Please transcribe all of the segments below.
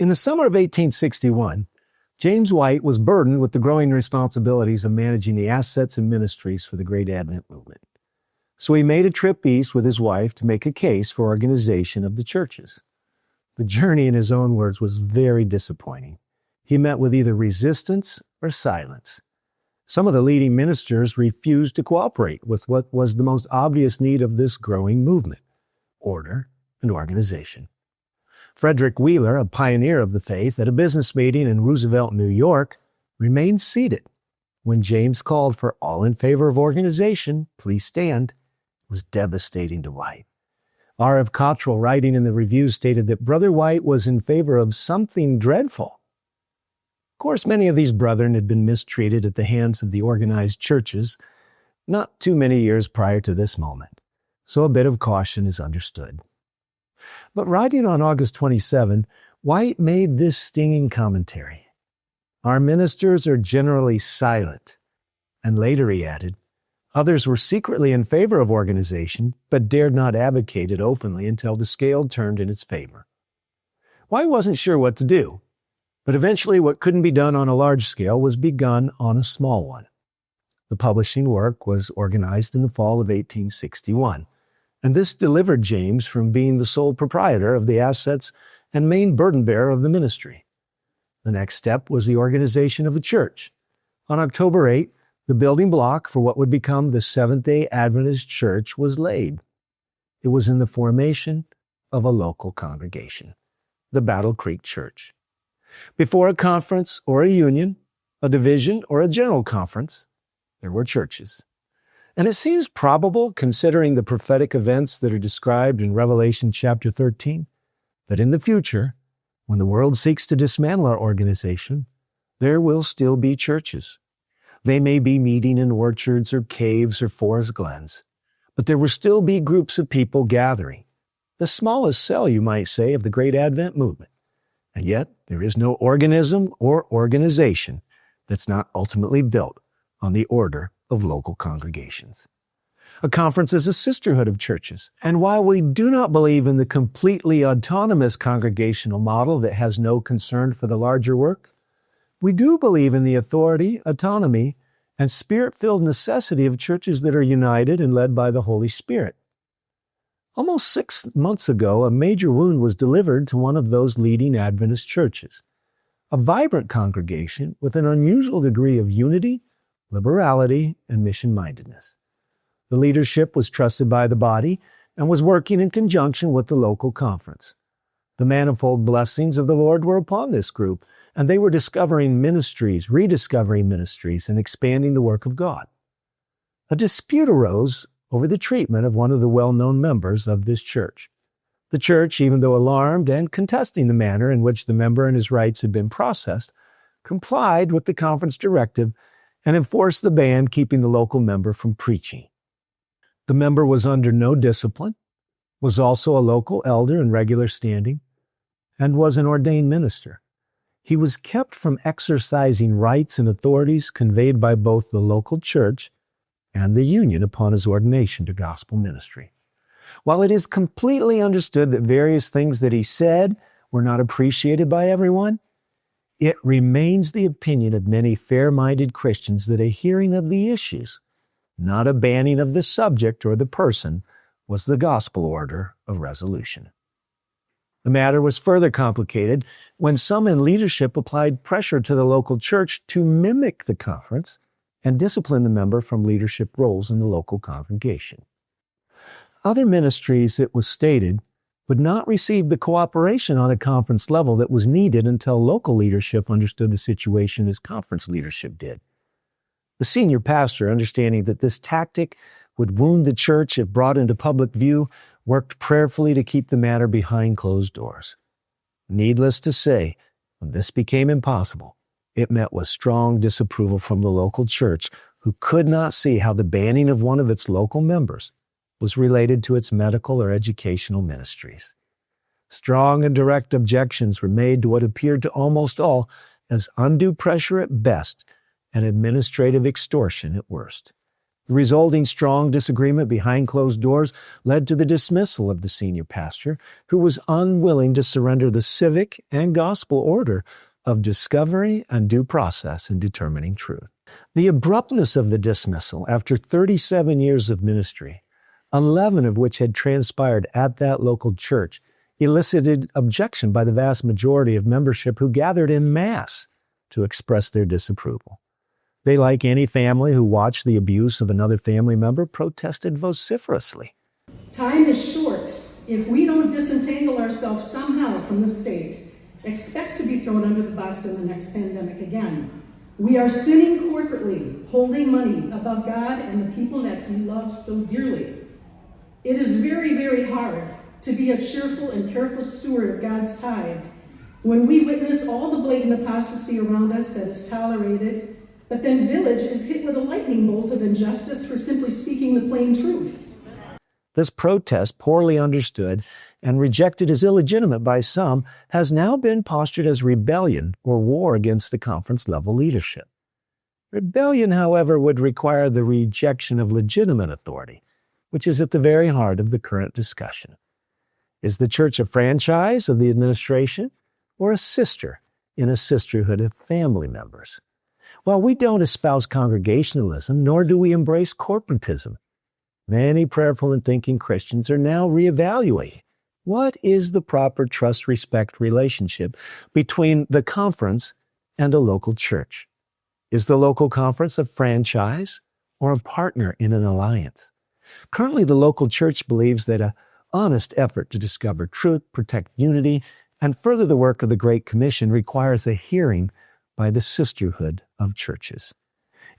In the summer of 1861, James White was burdened with the growing responsibilities of managing the assets and ministries for the Great Advent Movement. So he made a trip east with his wife to make a case for organization of the churches. The journey, in his own words, was very disappointing. He met with either resistance or silence. Some of the leading ministers refused to cooperate with what was the most obvious need of this growing movement: order and organization. Frederick Wheeler, a pioneer of the faith, at a business meeting in Roosevelt, New York, remained seated when James called for all in favor of organization, please stand. It was devastating to White. R.F. Cottrell, writing in the Review, stated that Brother White was in favor of something dreadful. Of course, many of these brethren had been mistreated at the hands of the organized churches not too many years prior to this moment, so a bit of caution is understood. But writing on August 27, White made this stinging commentary: "Our ministers are generally silent." And later he added, "Others were secretly in favor of organization, but dared not advocate it openly until the scale turned in its favor." White wasn't sure what to do, but eventually what couldn't be done on a large scale was begun on a small one. The publishing work was organized in the fall of 1861, and this delivered James from being the sole proprietor of the assets and main burden bearer of the ministry. The next step was the organization of a church. On October 8, the building block for what would become the Seventh-day Adventist Church was laid. It was in the formation of a local congregation, the Battle Creek Church. Before a conference or a union, a division or a general conference, there were churches. And it seems probable, considering the prophetic events that are described in Revelation chapter 13, that in the future, when the world seeks to dismantle our organization, there will still be churches. They may be meeting in orchards or caves or forest glens, but there will still be groups of people gathering, the smallest cell, you might say, of the Great Advent Movement. And yet, there is no organism or organization that's not ultimately built on the order of local congregations. A conference is a sisterhood of churches. And while we do not believe in the completely autonomous congregational model that has no concern for the larger work, we do believe in the authority, autonomy, and spirit-filled necessity of churches that are united and led by the Holy Spirit. Almost 6 months ago, a major wound was delivered to one of those leading Adventist churches, a vibrant congregation with an unusual degree of unity, liberality, and mission-mindedness. The leadership was trusted by the body and was working in conjunction with the local conference. The manifold blessings of the Lord were upon this group, and they were discovering ministries, rediscovering ministries, and expanding the work of God. A dispute arose over the treatment of one of the well-known members of this church. The church, even though alarmed and contesting the manner in which the member and his rights had been processed, complied with the conference directive and enforced the ban keeping the local member from preaching. The member was under no discipline, was also a local elder in regular standing, and was an ordained minister. He was kept from exercising rights and authorities conveyed by both the local church and the union upon his ordination to gospel ministry. While it is completely understood that various things that he said were not appreciated by everyone, it remains the opinion of many fair-minded Christians that a hearing of the issues, not a banning of the subject or the person, was the gospel order of resolution. The matter was further complicated when some in leadership applied pressure to the local church to mimic the conference and discipline the member from leadership roles in the local congregation. Other ministries, it was stated, would not receive the cooperation on a conference level that was needed until local leadership understood the situation as conference leadership did. The senior pastor, understanding that this tactic would wound the church if brought into public view, worked prayerfully to keep the matter behind closed doors. Needless to say, when this became impossible, it met with strong disapproval from the local church, who could not see how the banning of one of its local members was related to its medical or educational ministries. Strong and direct objections were made to what appeared to almost all as undue pressure at best and administrative extortion at worst. The resulting strong disagreement behind closed doors led to the dismissal of the senior pastor, who was unwilling to surrender the civic and gospel order of discovery and due process in determining truth. The abruptness of the dismissal after 37 years of ministry, 11 of which had transpired at that local church, elicited objection by the vast majority of membership who gathered en masse to express their disapproval. They, like any family who watched the abuse of another family member, protested vociferously. Time is short. If we don't disentangle ourselves somehow from the state, expect to be thrown under the bus in the next pandemic again. We are sinning corporately, holding money above God and the people that He loves so dearly. It is very, very hard to be a cheerful and careful steward of God's tithe when we witness all the blatant apostasy around us that is tolerated, but then Village is hit with a lightning bolt of injustice for simply speaking the plain truth. This protest, poorly understood and rejected as illegitimate by some, has now been postured as rebellion or war against the conference-level leadership. Rebellion, however, would require the rejection of legitimate authority, which is at the very heart of the current discussion. Is the church a franchise of the administration or a sister in a sisterhood of family members? While we don't espouse congregationalism, nor do we embrace corporatism, many prayerful and thinking Christians are now reevaluating what is the proper trust-respect relationship between the conference and a local church. Is the local conference a franchise or a partner in an alliance? Currently, the local church believes that an honest effort to discover truth, protect unity, and further the work of the Great Commission requires a hearing by the sisterhood of churches.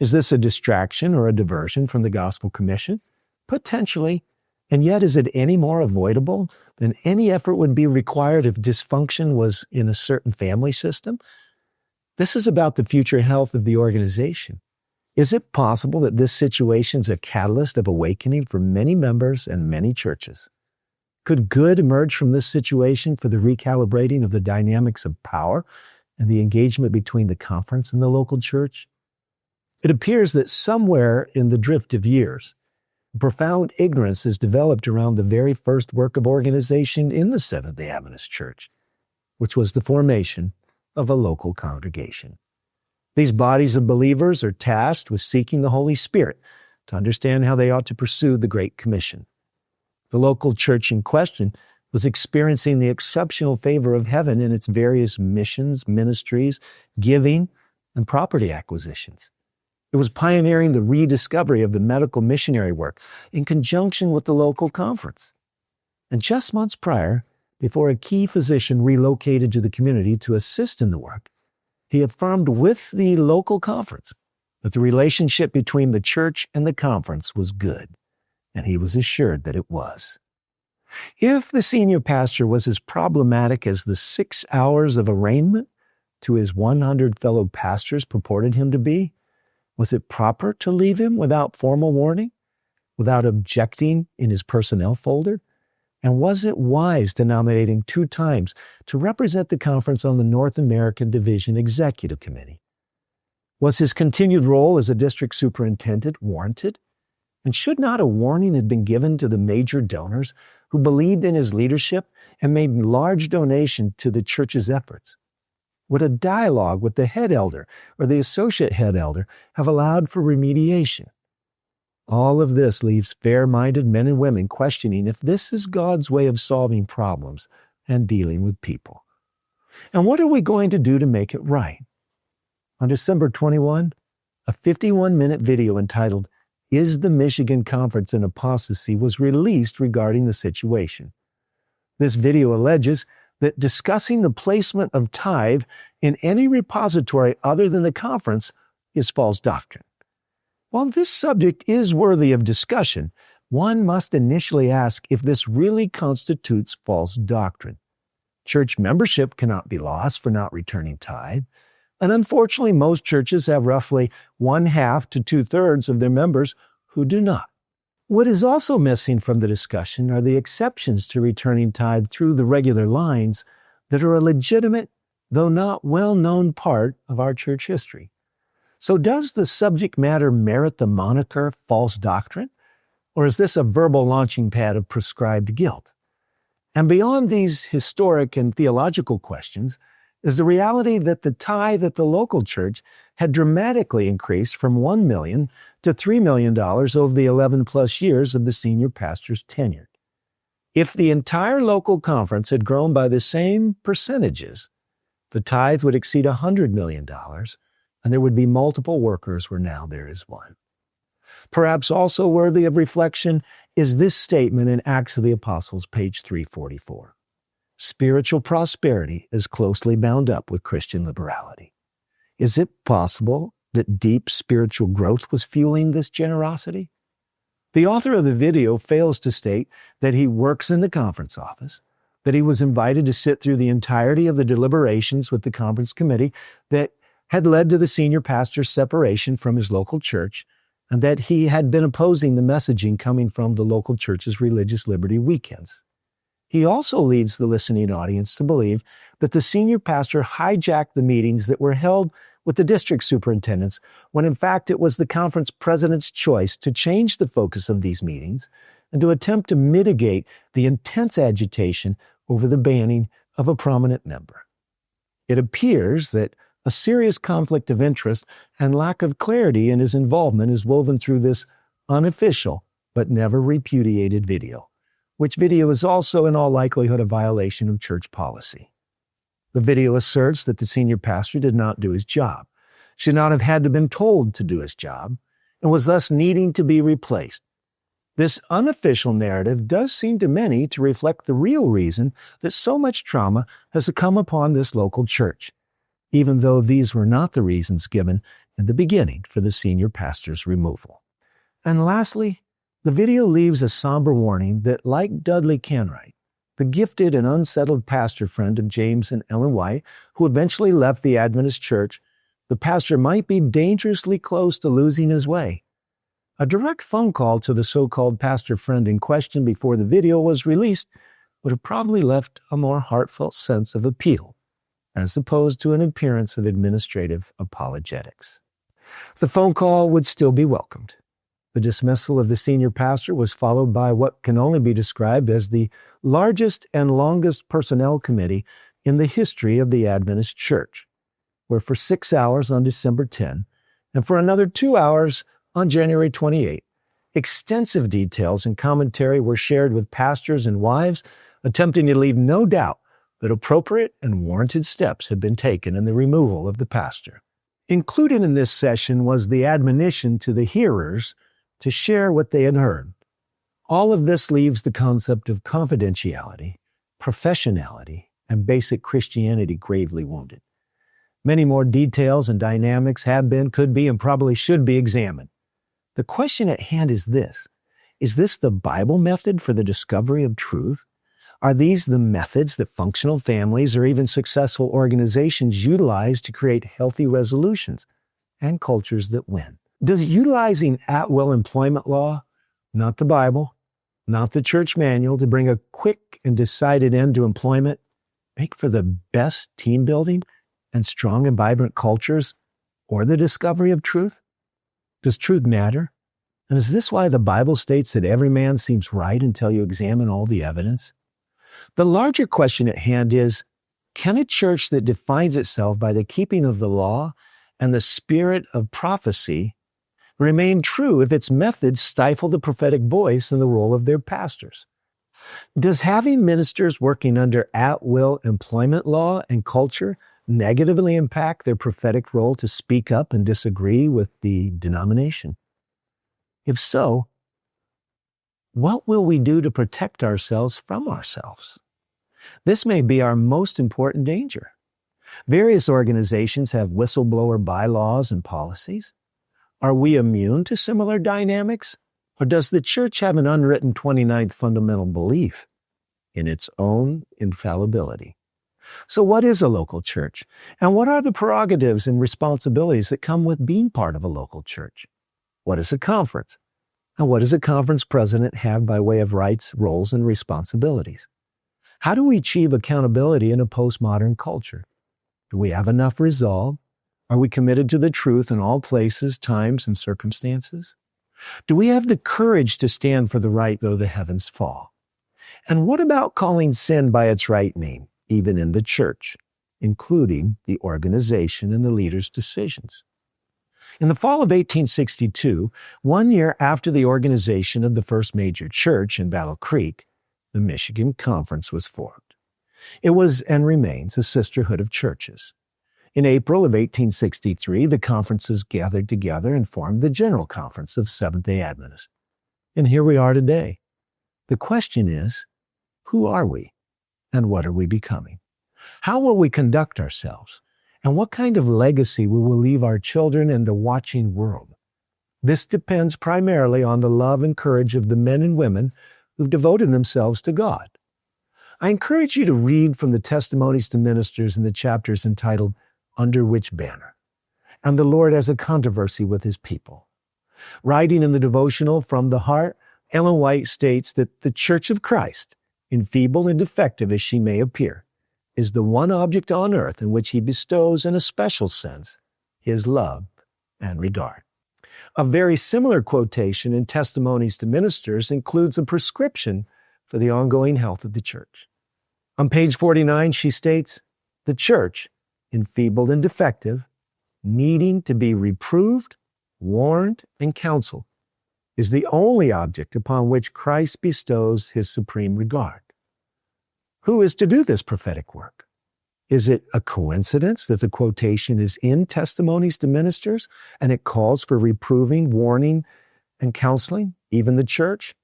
Is this a distraction or a diversion from the Gospel Commission? Potentially. And yet, is it any more avoidable than any effort would be required if dysfunction was in a certain family system? This is about the future health of the organization. Is it possible that this situation is a catalyst of awakening for many members and many churches? Could good emerge from this situation for the recalibrating of the dynamics of power and the engagement between the conference and the local church? It appears that somewhere in the drift of years, profound ignorance is developed around the very first work of organization in the Seventh-day Adventist Church, which was the formation of a local congregation. These bodies of believers are tasked with seeking the Holy Spirit to understand how they ought to pursue the Great Commission. The local church in question was experiencing the exceptional favor of heaven in its various missions, ministries, giving, and property acquisitions. It was pioneering the rediscovery of the medical missionary work in conjunction with the local conference. And just months prior, before a key physician relocated to the community to assist in the work, he affirmed with the local conference that the relationship between the church and the conference was good, and he was assured that it was. If the senior pastor was as problematic as the 6 hours of arraignment to his 100 fellow pastors purported him to be, was it proper to leave him without formal warning, without objecting in his personnel folder? And was it wise to nominate him 2 times to represent the conference on the North American Division Executive Committee? Was his continued role as a district superintendent warranted? And should not a warning have been given to the major donors who believed in his leadership and made large donation to the church's efforts? Would a dialogue with the head elder or the associate head elder have allowed for remediation? All of this leaves fair-minded men and women questioning if this is God's way of solving problems and dealing with people. And what are we going to do to make it right? On December 21, a 51-minute video entitled, "Is the Michigan Conference in Apostasy?" was released regarding the situation. This video alleges that discussing the placement of tithe in any repository other than the conference is false doctrine. While this subject is worthy of discussion, one must initially ask if this really constitutes false doctrine. Church membership cannot be lost for not returning tithe, and unfortunately most churches have roughly 1/2 to 2/3 of their members who do not. What is also missing from the discussion are the exceptions to returning tithe through the regular lines that are a legitimate, though not well-known part of our church history. So does the subject matter merit the moniker false doctrine? Or is this a verbal launching pad of prescribed guilt? And beyond these historic and theological questions is the reality that the tithe at the local church had dramatically increased from $1 million to $3 million over the 11 plus years of the senior pastor's tenure. If the entire local conference had grown by the same percentages, the tithe would exceed $100 million, and there would be multiple workers where now there is one. Perhaps also worthy of reflection is this statement in Acts of the Apostles, page 344. Spiritual prosperity is closely bound up with Christian liberality. Is it possible that deep spiritual growth was fueling this generosity? The author of the video fails to state that he works in the conference office, that he was invited to sit through the entirety of the deliberations with the conference committee that had led to the senior pastor's separation from his local church, and that he had been opposing the messaging coming from the local church's religious liberty weekends. He also leads the listening audience to believe that the senior pastor hijacked the meetings that were held with the district superintendents, when in fact it was the conference president's choice to change the focus of these meetings and to attempt to mitigate the intense agitation over the banning of a prominent member. It appears that a serious conflict of interest and lack of clarity in his involvement is woven through this unofficial but never repudiated video, which video is also in all likelihood a violation of church policy. The video asserts that the senior pastor did not do his job, should not have had to been told to do his job, and was thus needing to be replaced. This unofficial narrative does seem to many to reflect the real reason that so much trauma has come upon this local church, even though these were not the reasons given in the beginning for the senior pastor's removal. And lastly, the video leaves a somber warning that, like Dudley Canright, the gifted and unsettled pastor friend of James and Ellen White, who eventually left the Adventist church, the pastor might be dangerously close to losing his way. A direct phone call to the so-called pastor friend in question before the video was released would have probably left a more heartfelt sense of appeal, as opposed to an appearance of administrative apologetics. The phone call would still be welcomed. The dismissal of the senior pastor was followed by what can only be described as the largest and longest personnel committee in the history of the Adventist Church, where for 6 hours on December 10 and for another 2 hours on January 28, extensive details and commentary were shared with pastors and wives, attempting to leave no doubt that appropriate and warranted steps had been taken in the removal of the pastor. Included in this session was the admonition to the hearers to share what they had heard. All of this leaves the concept of confidentiality, professionality, and basic Christianity gravely wounded. Many more details and dynamics have been, could be, and probably should be examined. The question at hand is this: is this the Bible method for the discovery of truth? Are these the methods that functional families or even successful organizations utilize to create healthy resolutions and cultures that win? Does utilizing at-will employment law, not the Bible, not the church manual, to bring a quick and decided end to employment, make for the best team building and strong and vibrant cultures, or the discovery of truth? Does truth matter? And is this why the Bible states that every man seems right until you examine all the evidence? The larger question at hand is, can a church that defines itself by the keeping of the law and the spirit of prophecy remain true if its methods stifle the prophetic voice and the role of their pastors? Does having ministers working under at-will employment law and culture negatively impact their prophetic role to speak up and disagree with the denomination? If so, what will we do to protect ourselves from ourselves? This may be our most important danger. Various organizations have whistleblower bylaws and policies. Are we immune to similar dynamics? Or does the church have an unwritten 29th fundamental belief in its own infallibility? So what is a local church? And what are the prerogatives and responsibilities that come with being part of a local church? What is a conference? And what does a conference president have by way of rights, roles, and responsibilities? How do we achieve accountability in a postmodern culture? Do we have enough resolve, Are we committed to the truth in all places, times, and circumstances? Do we have the courage to stand for the right though the heavens fall? And what about calling sin by its right name, even in the church, including the organization and the leaders' decisions? In the fall of 1862, 1 year after the organization of the first major church in Battle Creek, the Michigan Conference was formed. It was and remains a sisterhood of churches. In April of 1863, the conferences gathered together and formed the General Conference of Seventh-day Adventists. And here we are today. The question is, who are we and what are we becoming? How will we conduct ourselves? And what kind of legacy we will leave our children and the watching world? This depends primarily on the love and courage of the men and women who've devoted themselves to God. I encourage you to read from the Testimonies to Ministers in the chapters entitled Under Which Banner? And the Lord Has a Controversy with His People. Writing in the devotional From the Heart, Ellen White states that the Church of Christ, enfeebled and defective as she may appear, is the one object on earth in which He bestows, in a special sense, His love and regard. A very similar quotation in Testimonies to Ministers includes a prescription for the ongoing health of the church. On page 49, she states, "The church, enfeebled and defective, needing to be reproved, warned, and counseled, is the only object upon which Christ bestows His supreme regard." Who is to do this prophetic work? Is it a coincidence that the quotation is in Testimonies to Ministers and it calls for reproving, warning, and counseling, even the church?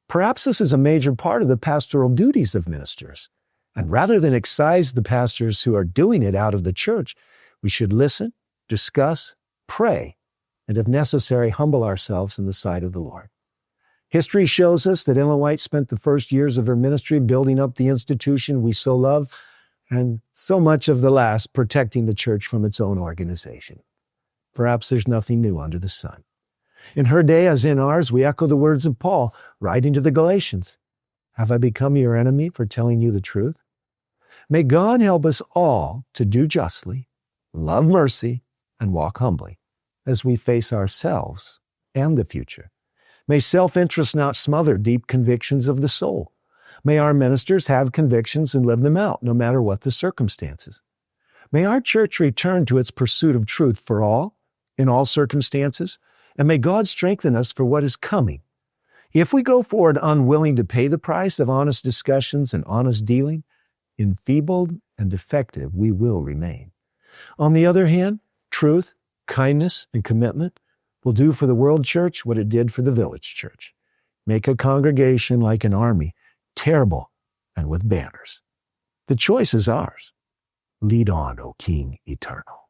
Perhaps this is a major part of the pastoral duties of ministers. And rather than excise the pastors who are doing it out of the church, we should listen, discuss, pray, and if necessary, humble ourselves in the sight of the Lord. History shows us that Ellen White spent the first years of her ministry building up the institution we so love, and so much of the last protecting the church from its own organization. Perhaps there's nothing new under the sun. In her day, as in ours, we echo the words of Paul, writing to the Galatians, "Have I become your enemy for telling you the truth?" May God help us all to do justly, love mercy, and walk humbly as we face ourselves and the future. May self-interest not smother deep convictions of the soul. May our ministers have convictions and live them out, no matter what the circumstances. May our church return to its pursuit of truth for all, in all circumstances, and may God strengthen us for what is coming. If we go forward unwilling to pay the price of honest discussions and honest dealing, enfeebled and defective we will remain. On the other hand, truth, kindness, and commitment will do for the world church what it did for the village church. Make a congregation like an army, terrible and with banners. The choice is ours. Lead on, O King eternal.